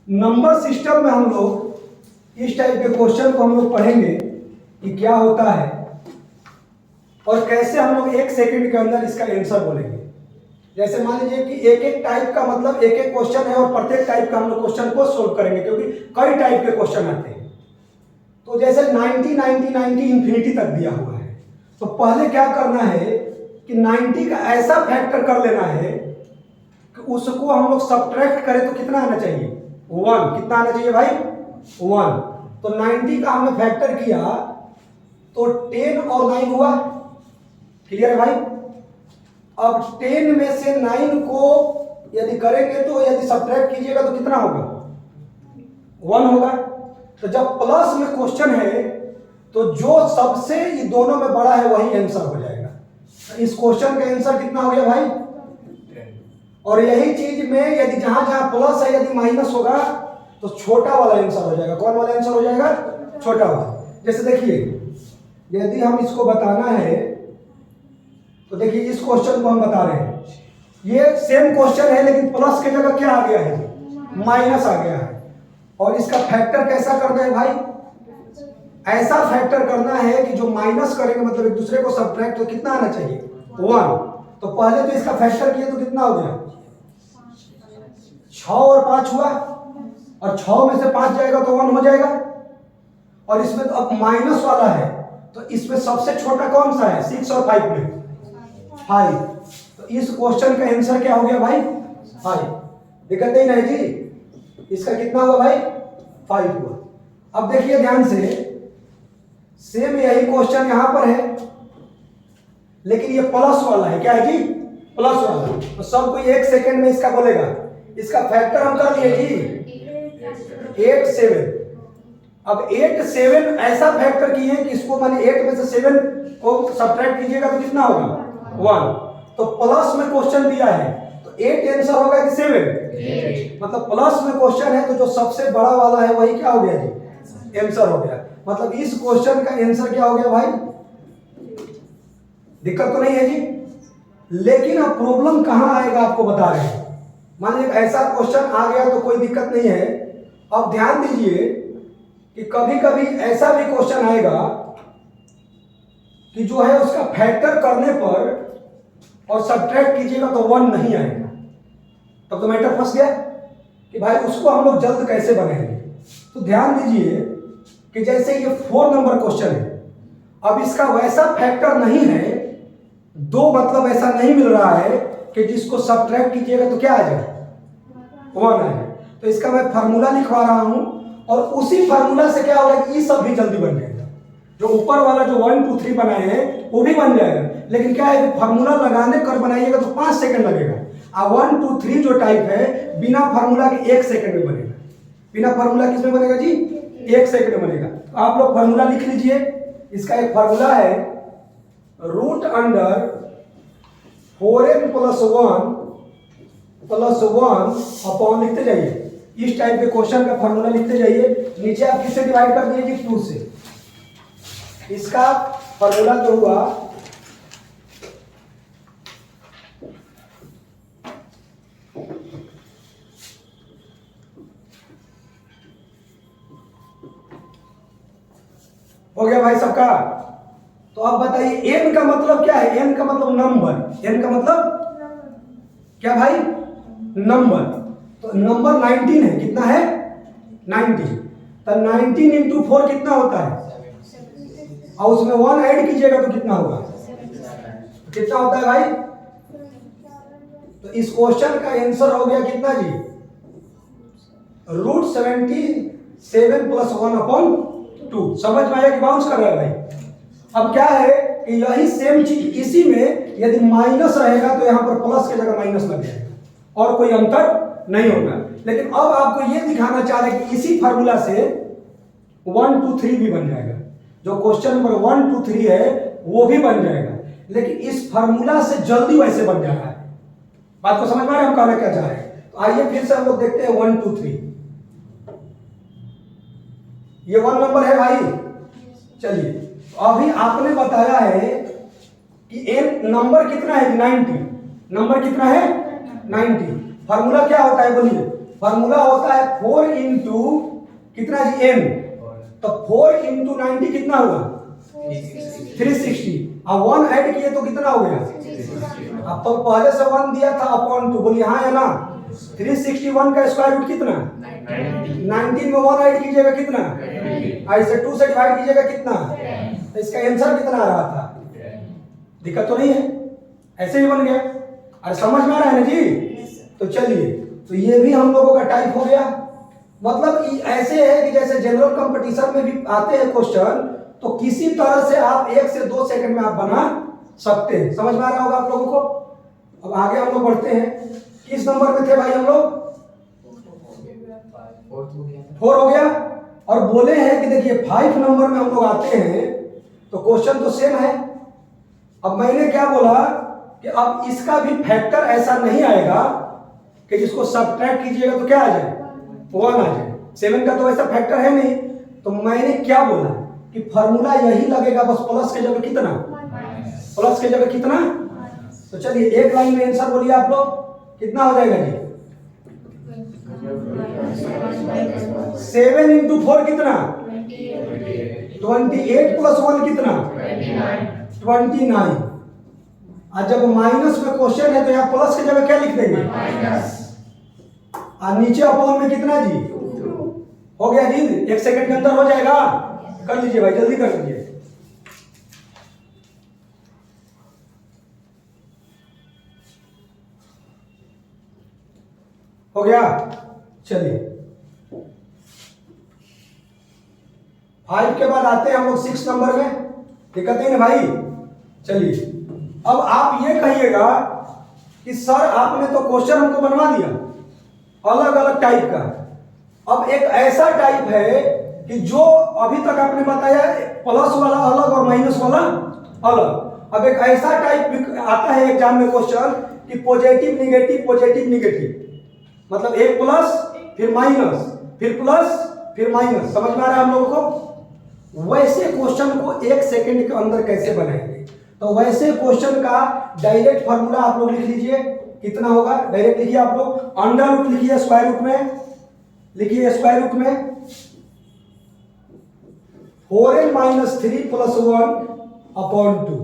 Number system में हम लोग इस टाइप के क्वेश्चन को हम लोग पढ़ेंगे कि क्या होता है और कैसे हम लोग 1 सेकंड के अंदर इसका आंसर बोलेंगे। जैसे मान लीजिए कि एक एक टाइप का मतलब एक एक क्वेश्चन है और प्रत्येक टाइप का हम लोग क्वेश्चन को सोल्व करेंगे, क्योंकि कई टाइप के क्वेश्चन आते हैं। तो जैसे 90 90 90 इंफिनिटी तक दिया हुआ है, तो पहले क्या करना है कि 90 का ऐसा फैक्टर कर लेना है कि उसको हम लोग सब्ट्रैक्ट करें तो कितना आना चाहिए, 1। कितना आना चाहिए भाई, 1। तो 90 का हमने फैक्टर किया तो 10 और 9 हुआ। क्लियर है भाई। अब 10 में से 9 को यदि करेंगे तो यदि सब्ट्रैक्ट कीजिएगा तो कितना होगा, 1 होगा। तो जब प्लस में क्वेश्चन है तो जो सबसे ये दोनों में बड़ा है वही आंसर हो जाएगा। तो इस क्वेश्चन का आंसर कितना हो गया भाई, 10। और यही चीज में यदि जहां जहां प्लस है यदि माइनस होगा तो छोटा वाला आंसर हो जाएगा। कौन वाला आंसर हो जाएगा, छोटा वाला। जैसे देखिए यदि हम इसको बताना है तो देखिए इस क्वेश्चन को हम बता रहे हैं, ये सेम क्वेश्चन है लेकिन प्लस की जगह क्या आ गया है, माइनस आ गया है। और इसका फैक्टर कैसा करना है भाई, ऐसा फैक्टर करना है कि जो माइनस करेंगे मतलब एक दूसरे को सब्ट्रैक्ट, तो कितना आना चाहिए, 1। तो पहले तो इसका फैक्टर किए तो कितना हो गया, 6 और 5 हुआ, और 6 में से 5 जाएगा तो 1 हो जाएगा। और इसमें तो अब माइनस वाला है तो इसमें सबसे छोटा कौन सा है, 6 और 5 में 5। तो इस क्वेश्चन का आंसर क्या हो गया भाई, 5। दिक्कत नहीं है जी। इसका कितना हुआ भाई, 5 हुआ। अब देखिए ध्यान से, सेम यही क्वेश्चन यहां पर है लेकिन ये प्लस वाला है। क्या है जी, प्लस वाला। तो सब कोई 1 सेकंड में इसका बोलेगा। इसका फैक्टर हम कर लिए जी 8 7। अब 8 7 ऐसा फैक्टर किए कि इसको माने 8 में से 7 को सब्ट्रैक्ट कीजिएगा तो कितना होगा, 1। तो प्लस में क्वेश्चन दिया है तो 8 आंसर होगा कि 7, मतलब प्लस में क्वेश्चन है तो जो सबसे बड़ा वाला है वही क्या हो गया जी, आंसर हो गया। मतलब इस क्वेश्चन का आंसर क्या हो गया भाई, दिक्कत तो नहीं है जी। लेकिन अब प्रॉब्लम कहां आएगा आपको बता रहे हैं। मान लीजिए ऐसा क्वेश्चन आ गया तो कोई दिक्कत नहीं है। अब ध्यान दीजिए कि कभी कभी ऐसा भी क्वेश्चन आएगा कि जो है उसका फैक्टर करने पर और सब्ट्रैक्ट कीजिएगा तो 1 नहीं आएगा। तब तो मैटर फंस गया कि भाई उसको हम लोग जल्द कैसे बनाएंगे। तो ध्यान दीजिए कि जैसे ये 4 नंबर क्वेश्चन है, अब इसका वैसा फैक्टर नहीं है, 2 मतलब ऐसा नहीं मिल रहा है कि जिसको सब्ट्रैक्ट कीजिएगा तो क्या आ जाए, 1 आ जाए। तो इसका मैं फार्मूला लिखवा रहा हूं और उसी फार्मूला से क्या होगा कि ये सब भी जल्दी बन जाएगा। जो ऊपर वाला जो 1 2 3 बनाए हैं वो भी बन जाएगा। लेकिन क्या है कि फार्मूला लगाने कर बनाइएगा तो 5 सेकंड लगेगा। अब 1 2 3 जो टाइप है बिना फार्मूला के 1 सेकंड में बनेगा। बिना फार्मूला किसमें बनेगा जी, 1 सेकंड में बनेगा। तो आप लोग फार्मूला लिख लीजिए। इसका एक फार्मूला है root under 4n plus 1 upon, लिखते जाइए। इस टाइप के क्वेश्चन का फार्मूला लिखते जाइए। नीचे आप किससे डिवाइड कर दीजिए, 2 से। इसका फार्मूला जो हुआ हो गया भाई सबका। तो अब बताइए n का मतलब क्या है, n का मतलब नंबर, n का मतलब क्या भाई, नंबर। तो नंबर 19 है, कितना है 19। तो 19 इंटू 4 कितना होता है, और उसमें 1 ऐड कीजिएगा तो कितना होगा, कितना होता है भाई। तो इस क्वेश्चन का आंसर हो गया कितना जी, √77 प्लस 1 अपॉन 2। समझ में आया कि बाउंस कर रहा है भाई। अब क्या है कि यही सेम चीज इसी में यदि माइनस रहेगा तो यहां पर प्लस की जगह माइनस लग जाएगा और कोई अंतर नहीं होगा। लेकिन अब आपको यह दिखाना चाह रहे कि इसी फार्मूला से 1 2 3 भी बन जाएगा। जो क्वेश्चन नंबर 1 2 3 है वो भी बन जाएगा, लेकिन इस फार्मूला से जल्दी वैसे बन जा रहा है। बात को समझ में आ रहा है हम कहना क्या चाह रहे हैं। तो आइए फिर से हम लोग देखते हैं 1 2 3। ये 1 नंबर है भाई। चलिए अभी आपने बताया है कि n नंबर कितना है, 90। नंबर कितना है 90। फार्मूला क्या होता है बोलिए, फॉर्मूला होता है 4 इंटू कितना जी m, तो 4 इंटू 90 कितना हुआ 360, अब 1 ऐड किए तो कितना हो गया, अब तो पहले से 1 दिया था अपॉन 2, बोलिए हाँ या ना। 361 का स्क्वायर रूट कितना 19 में 1 ऐड कीजिएगा कितना, ऐसे 2 से डिवाइड कीजिएगा कितना, तो इसका आंसर कितना आ रहा था, दिक्कत तो नहीं है, ऐसे ही बन गया। अरे समझ में आ रहा है ना जी। तो चलिए, तो ये भी हम लोगों का टाइप हो गया। मतलब ऐसे है कि जैसे जनरल कंपटीशन में भी आते हैं क्वेश्चन, तो किसी तरह से आप 1 से 2 सेकंड में आप बना सकते हैं। समझ में आ रहा होगा आप लोगों को। अब आगे हम लोग बढ़ते हैं। किस नंबर में थे भाई हम लोग, 4 हो गया। और बोले हैं कि देखिए 5 नंबर में हम लोग आते हैं, तो क्वेश्चन तो सेम है। अब मैंने क्या बोला कि अब इसका भी फैक्टर ऐसा नहीं आएगा कि जिसको सब्ट्रैक्ट कीजिएगा तो क्या आ जाए 1 आ जाए। 7 का तो ऐसा फैक्टर है नहीं। तो मैंने क्या बोला कि फॉर्मूला यही लगेगा, बस प्लस के जगह कितना, प्लस के जगह कितना। तो चलिए एक लाइन में आंसर बोलिए आप लोग, कितना हो जाएगा जी, 7 इंटू 4 कितना 28 प्लस 1 कितना 29। और जब माइनस में क्वेश्चन है तो यहाँ प्लस की जगह क्या लिख देंगे, और नीचे अपॉन में कितना जी, हो गया जी। 1 सेकंड के अंदर हो जाएगा, कर लीजिए भाई, जल्दी कर लीजिए। हो गया। चलिए 5 के बाद आते हैं हम लोग 6 नंबर में, दिक्कत नहीं ना भाई। चलिए अब आप ये कहिएगा कि सर आपने तो क्वेश्चन हमको बनवा दिया अलग अलग टाइप का, अब एक ऐसा टाइप है कि जो अभी तक आपने बताया प्लस वाला अलग और माइनस वाला अलग। अब एक ऐसा टाइप आता है एग्जाम में क्वेश्चन कि पॉजिटिव निगेटिव पॉजिटिव निगेटिव, मतलब एक प्लस फिर माइनस फिर प्लस फिर माइनस। समझ में आ रहा है हम लोगों को। वैसे क्वेश्चन को 1 सेकंड के अंदर कैसे बनाएंगे, तो वैसे क्वेश्चन का डायरेक्ट फॉर्मूला आप लोग लिख लीजिए, कितना होगा डायरेक्ट लिखिए आप लोग, अंडर रूट लिखिए, स्क्वायर रूट में लिखिए, स्क्वायर रूट में 4n minus 3 plus 1 upon 2।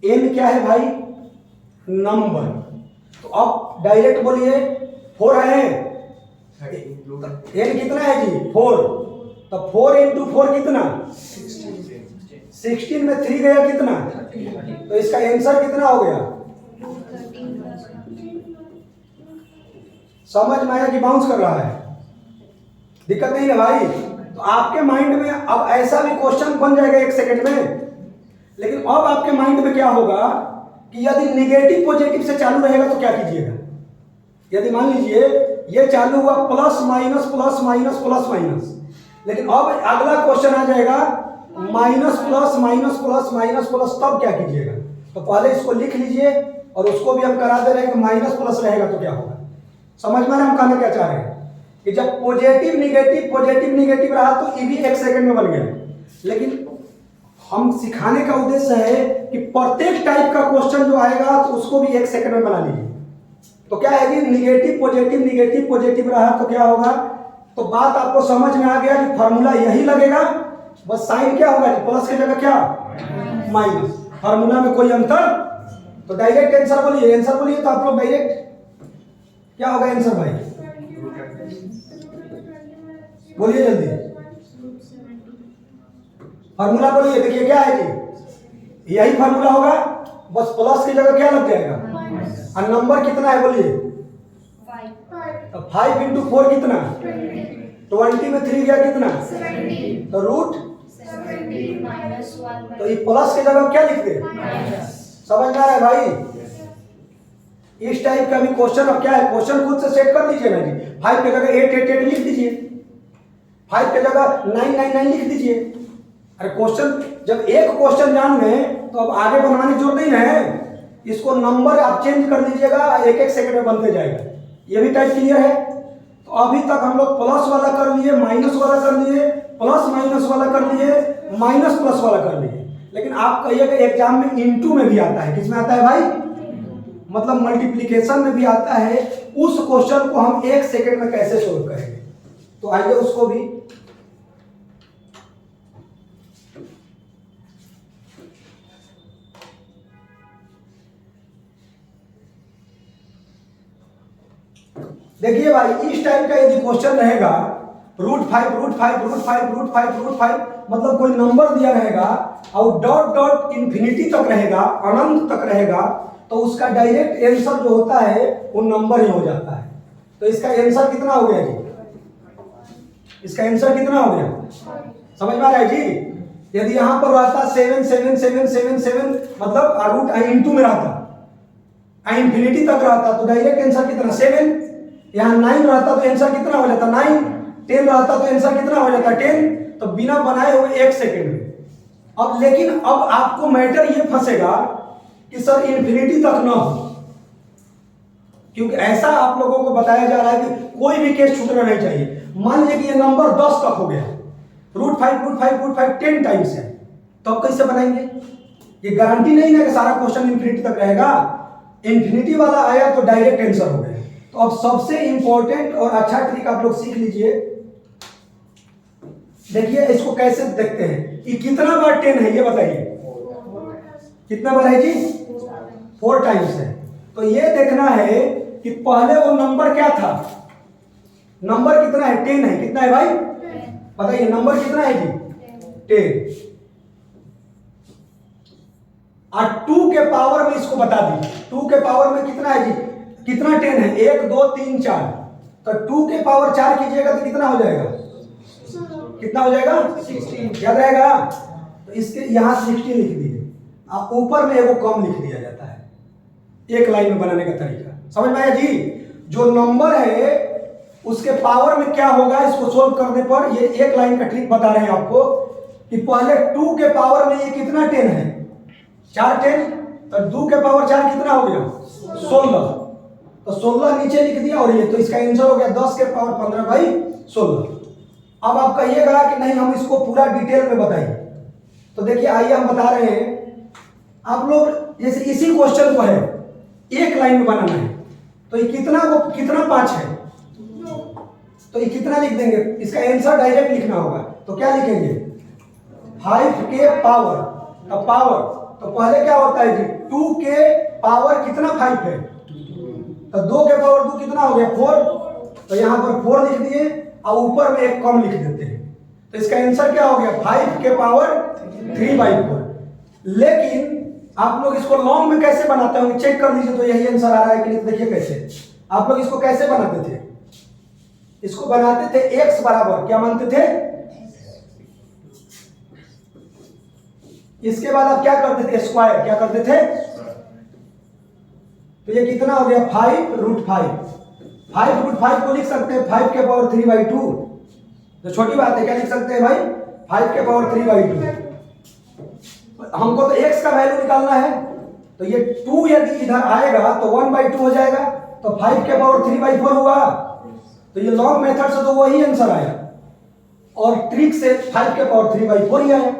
n क्या है भाई, नंबर। तो अब डायरेक्ट बोलिए 4 है, n कितना है जी 4, तो 4 इंटू 4 कितना 16 में 3 गया कितना, तो इसका आंसर कितना हो गया। समझ में आया कि बाउंस कर रहा है, दिक्कत नहीं है भाई। तो आपके माइंड में अब ऐसा भी क्वेश्चन बन जाएगा 1 सेकंड में, लेकिन अब आपके माइंड में क्या होगा कि यदि निगेटिव पॉजिटिव से चालू रहेगा तो क्या कीजिएगा। यदि मान लीजिए ये चालू हुआ plus minus plus minus plus minus, लेकिन अब अगला क्वेश्चन आ जाएगा minus plus minus plus minus plus, तब क्या कीजिएगा। तो पहले इसको लिख लीजिए और उसको भी हम करा दे रहे हैं कि माइनस प्लस रहेगा तो क्या होगा। समझ में हम कहना क्या चाह रहे हैं कि जब पॉजिटिव निगेटिव रहा तो ये भी 1 सेकंड में बन गया, लेकिन हम सिखाने का उद्देश्य है कि प्रत्येक टाइप का क्वेश्चन जो आएगा तो उसको भी 1 सेकंड में बना लीजिए। तो क्या है कि निगेटिव पॉजिटिव रहा तो क्या होगा। तो बात आपको समझ में आ गया कि फॉर्मूला यही लगेगा, बस साइन क्या होगा, प्लस की जगह क्या माइनस, फॉर्मूला में कोई अंतर। तो डायरेक्ट आंसर बोलिए, आंसर बोलिए, तो आप लोग डायरेक्ट क्या होगा आंसर भाई, बोलिए जल्दी, फॉर्मूला बोलिए। देखिए क्या है जी, यही फॉर्मूला होगा, बस प्लस की जगह क्या लग जाएगा, और नंबर कितना है बोलिए, 5 इंटू 4 कितना 20 में 3 गया कितना, तो रूट, तो ये प्लस की जगह क्या लिख दे, समझ में आ रहा है भाई। इस टाइप का भी क्वेश्चन अब क्या है, क्वेश्चन खुद से सेट कर दीजिए ना जी। 5 की जगह 8 लिख दीजिए, 5 की जगह 9 लिख दीजिए। अरे क्वेश्चन जब एक क्वेश्चन जान गए तो अब आगे बनवाने की जरूरत नहीं है, इसको नंबर आप चेंज कर दीजिएगा, 1 सेकंड में बनते जाएगा। ये भी टाइप क्लियर है। तो अभी तक हम लोग प्लस वाला कर लिए, माइनस वाला कर लिए, प्लस माइनस वाला कर लिए, माइनस प्लस वाला कर लिए, लेकिन आप कहिएगा एग्जाम में इनटू में भी आता है। किसमें आता है भाई, मतलब मल्टीप्लिकेशन में भी आता है, उस क्वेश्चन को हम 1 सेकंड में कैसे सोल्व करेंगे। तो आइए उसको भी देखिए भाई, इस टाइप का यदि क्वेश्चन रहेगा √5 मतलब कोई नंबर दिया रहेगा और डॉट डॉट इंफिनिटी तक रहेगा, अनंत तक रहेगा, तो उसका डायरेक्ट आंसर जो होता है वो नंबर ही हो जाता है। तो इसका आंसर कितना हो गया जी? इसका आंसर कितना हो गया? समझ में आ रहा है जी? यदि यहां पर रहता 7 7 7 7 7 मतलब रूट इंटू में रहता, इंफिनिटी तक रहता, तो डायरेक्ट आंसर कितना? 7। यहाँ 9 रहता तो आंसर कितना हो जाता? 9। 10 रहता तो आंसर कितना हो जाता? 10। तो बिना बनाए हुए 1 सेकंड में। अब लेकिन अब आपको मैटर ये फंसेगा कि सर इंफिनिटी तक ना हो, क्योंकि ऐसा आप लोगों को बताया जा रहा है कि कोई भी केस छूटना नहीं चाहिए। मान लीजिए कि ये नंबर 10 तक हो गया, √5 10 टाइम्स है, तो अब कैसे बनाएंगे? ये गारंटी नहीं है कि सारा क्वेश्चन इंफिनिटी तक रहेगा। इंफिनिटी वाला आया तो डायरेक्ट आंसर हो गया। तो अब सबसे इंपॉर्टेंट और अच्छा ट्रिक आप लोग सीख लीजिए। देखिए इसको कैसे देखते हैं कि कितना बार 10 है, ये बताइए कितना बार है जी? 4 टाइम्स है। तो ये देखना है कि पहले वो नंबर क्या था, नंबर कितना है? 10 है। कितना है भाई? बताइए नंबर कितना है जी? 10। और 2 के पावर में इसको बता दी, 2 के पावर में कितना है जी? कितना 10 है? 1 2 3 4। तो 2 के पावर 4 कीजिएगा तो कितना हो जाएगा? कितना हो जाएगा? 16। याद रहेगा? तो इसके यहां 16 लिख दीजिए, आप ऊपर में एगो कम लिख दिया जाता है। एक लाइन में बनाने का तरीका समझ में आया जी? जो नंबर है उसके पावर में क्या होगा, इसको सोल्व करने पर ये एक लाइन का ट्रिक बता रहे हैं आपको कि पहले 2 के पावर में ये कितना 10 है? 4 10। तो 2 के पावर 4 कितना हो गया? 16। तो 16 नीचे लिख दिया और ये तो इसका आंसर हो गया 10 के पावर 15/16। अब आप कहिएगा कि नहीं हम इसको पूरा डिटेल में बताइए। तो देखिए आइए हम बता रहे हैं। आप लोग जैसे इसी क्वेश्चन को है एक लाइन में बनाना है, तो ये कितना 5 है, तो ये कितना लिख देंगे? इसका आंसर डायरेक्ट लिखना होगा। तो क्या लिखेंगे? 5 के पावर का पावर, तो पहले क्या होता है जी? 2 के पावर कितना 5 है, तो 2 के पावर 2 कितना हो गया? 4। तो यहां पर 4 लिख दिए और ऊपर में एक कम लिख देते हैं। तो इसका आंसर क्या हो गया? 5 के पावर 3/4। लेकिन आप लोग इसको लॉन्ग में कैसे बनाते होंगे चेक कर लीजिए, तो यही आंसर आ रहा है कि नहीं? तो देखिए कैसे आप लोग इसको कैसे बनाते थे। इसको बनाते थे x बराबर क्या मानते थे? इसके बाद आप क्या करते थे? स्क्वायर क्या करते थे? तो ये कितना हो गया? 5√5। 5√5 को लिख सकते हैं 5 के पावर 3/2। तो छोटी बात है, क्या लिख सकते हैं भाई? 5 के पावर 3/2। हमको तो x का वैल्यू निकालना है, तो ये 2 यदि इधर आएगा तो 1/2 हो जाएगा। तो 5 के पावर 3/4 हुआ। तो ये लॉन्ग मेथड से तो वही आंसर आया, और ट्रिक से 5 के पावर 3/4 ही आया।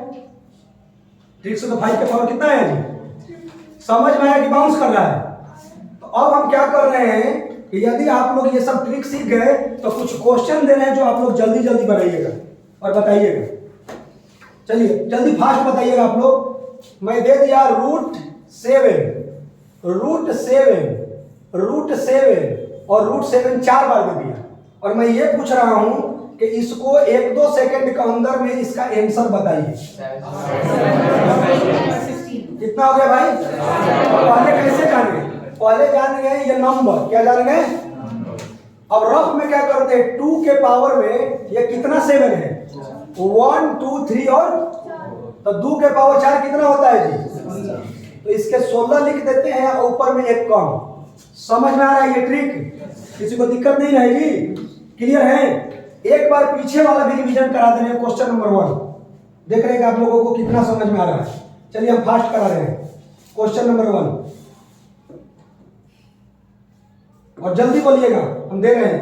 ट्रिक से तो 5 के पावर कितना आया जी? समझ में आया कि बाउंस कर रहा है? तो अब हम क्या कर रहे हैं कि यदि आप लोग ये सब ट्रिक सीख गए तो कुछ क्वेश्चन दे रहे हैं जो आप लोग जल्दी जल्दी बनाइएगा और बताइएगा। चलिए जल्दी फास्ट बताइएगा आप लोग। मैं दे दिया √7 और √7 4 बार दे दिया, और मैं ये पूछ रहा हूं कि इसको 1-2 सेकंड के अंदर में इसका आंसर बताइए। कितना हो गया भाई? पहले कैसे जानेंगे? पहले जानेंगे ये नंबर, क्या जानेंगे? अब रफ में क्या करते हैं? 2 के पावर में ये कितना 7 है? 1 2 3 और तो 2 के पावर 4 कितना होता है जी? तो इसके 16 लिख देते हैं और ऊपर में एक कम। समझ में आ रहा है ये ट्रिक? किसी को दिक्कत नहीं रहेगी? क्लियर है? एक बार पीछे वाला भी रिवीजन करा दे रहे हैं। क्वेश्चन नंबर 1 देख रहे हैं कि आप लोगों को कितना समझ में आ रहा है। चलिए हम फास्ट करा रहे हैं। क्वेश्चन नंबर 1 और जल्दी बोलिएगा, हम दे रहे हैं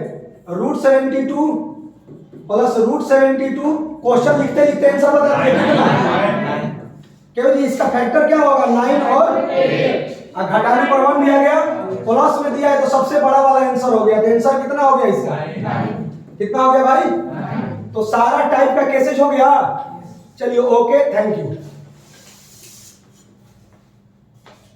√72 प्लस √72। क्वेश्चन लिखते लिखते आंसर बता क्यों जी? इसका फैक्टर क्या होगा? 9 और 8। घटाने पर 1 भी आ गया। प्लस में दिया है तो सबसे बड़ा वाला आंसर हो गया। तो आंसर कितना हो गया इसका? कितना हो गया भाई? तो सारा टाइप का कैसेज हो गया। चलिए ओके, थैंक यू।